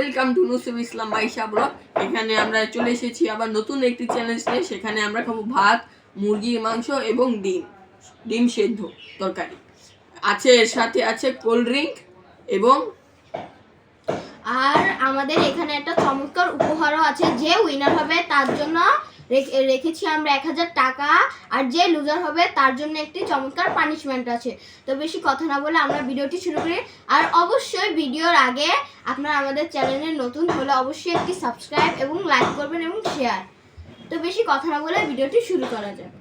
Welcome to Nusub Islam Maisha blog. এখানে আমরা চলে এসেছি আবার নতুন একটি চ্যালেঞ্জ নিয়ে। সেখানে আমরা খাবো ভাত, মুরগির মাংস এবং ডিম সেদ্ধ তরকারি আছে, এর সাথে আছে কোল্ড ড্রিঙ্ক এবং আর আমাদের এখানে একটা চমৎকার উপহারও আছে। যে উইনার হবে তার জন্য রেখেছি আমরা 1000 টাকা, আর যে লুজার হবে তার জন্য একটি চমৎকার পানিশমেন্ট আছে। তো বেশি কথা না বলে আমরা ভিডিওটি শুরু করি। আর অবশ্যই ভিডিওর আগে আপনারা আমাদের চ্যানেলে নতুন হলে অবশ্যই একটি সাবস্ক্রাইব এবং লাইক করবেন এবং শেয়ার। তো বেশি কথা না বলে ভিডিওটি শুরু করা যাক।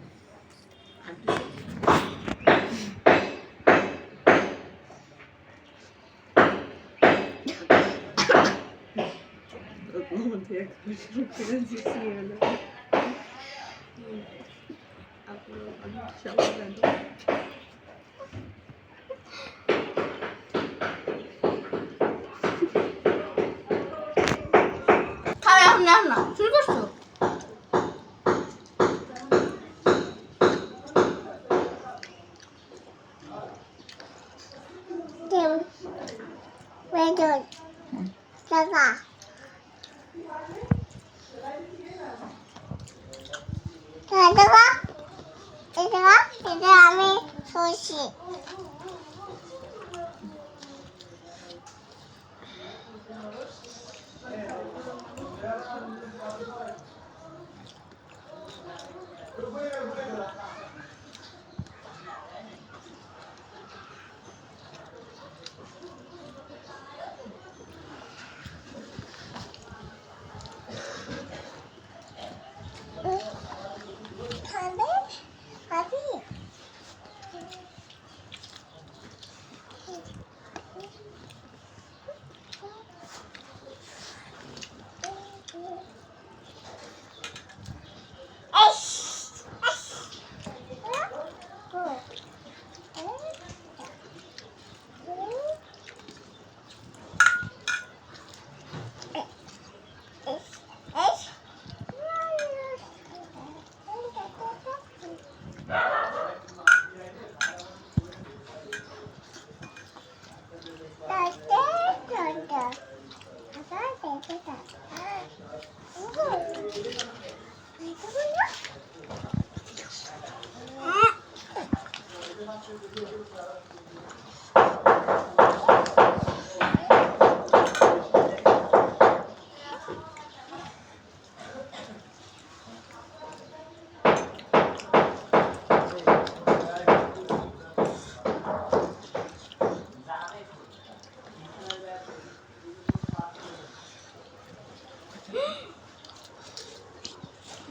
না শুরু করছো? আমি খুশি।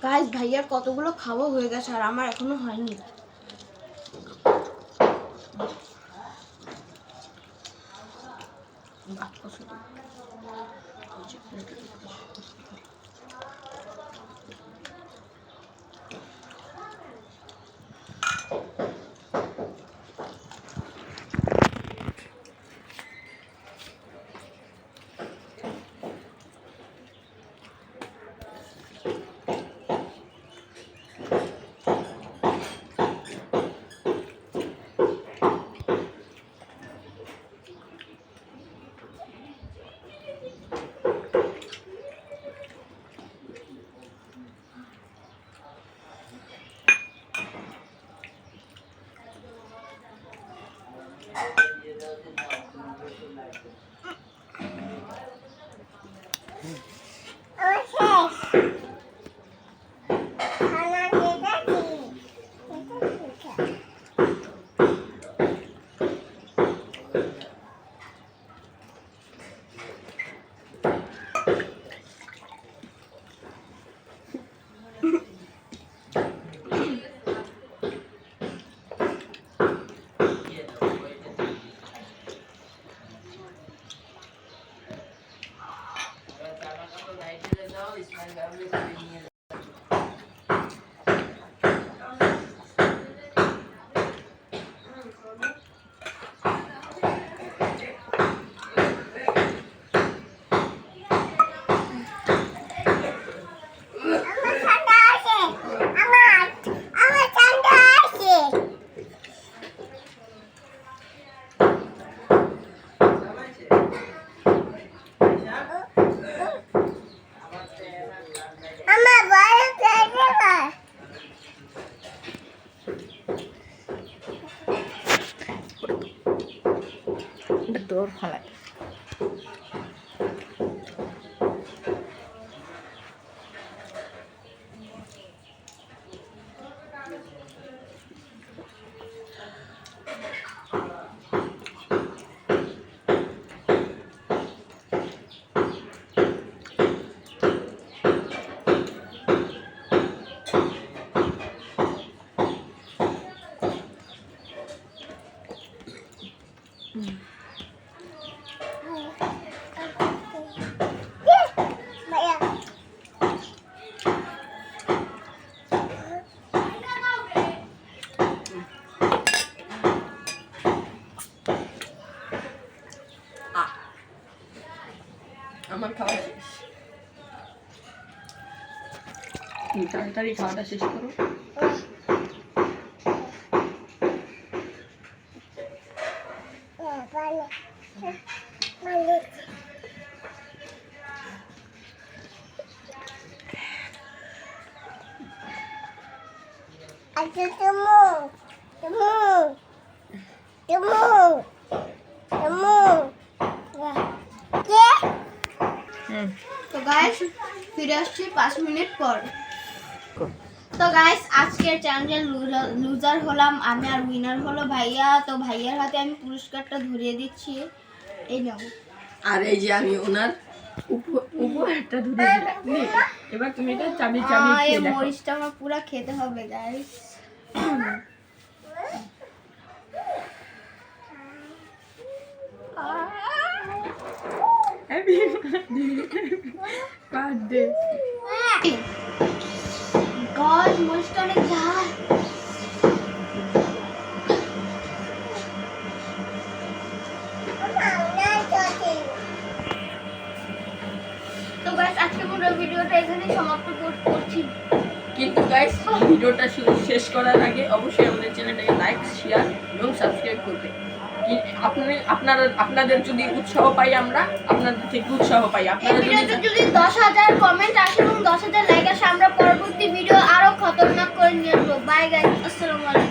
গাইস, ভাইয়ার কতগুলো খাওয়া হয়ে গেছে আর আমার এখনো হয়নি। থালায়। আমার খাওয়া শেষ। তুমি তাড়াতাড়ি খাওয়াটা শেষ করো। তো গাইস ফিরে আসছি 5 মিনিট পর। তো গাইস আজকের চ্যালেঞ্জের লুজার হলাম আমি আর উইনার হলো ভাইয়া। তো ভাইয়ার হাতে আমি পুরস্কারটা ধরিয়ে দিচ্ছি, এই নাও। আর এই যে আমি ওনার উপহারটা ধরে দিলাম। নে, এবার তুমি এটা চাবি চাবি এই খেয়ে দেখো। মরিচটা আমার পুরো খেতে হবে গাইস। Happy birthday. গাইস মরিচটা অনেক ঝাল। তো গাইস আজকে পুরো ভিডিওটা এখানেই সমাপ্ত করছি। কিন্তু গাইস ভিডিওটা শেষ করার আগে অবশ্যই আমাদের চ্যানেলটাকে লাইক শেয়ার এবং সাবস্ক্রাইব করবে। আপনাদের যদি উৎসাহ পাই, আমরা আপনাদের থেকে উৎসাহ পাই। এই আপনারা ভিডিওতে যদি 10,000 কমেন্ট আসে এবং 10,000 লাইক আসে আমরা পরবর্তী ভিডিও আরো খতরনাক করে নিয়ে আসবো। বাই গাইস, আসসালামু আলাইকুম।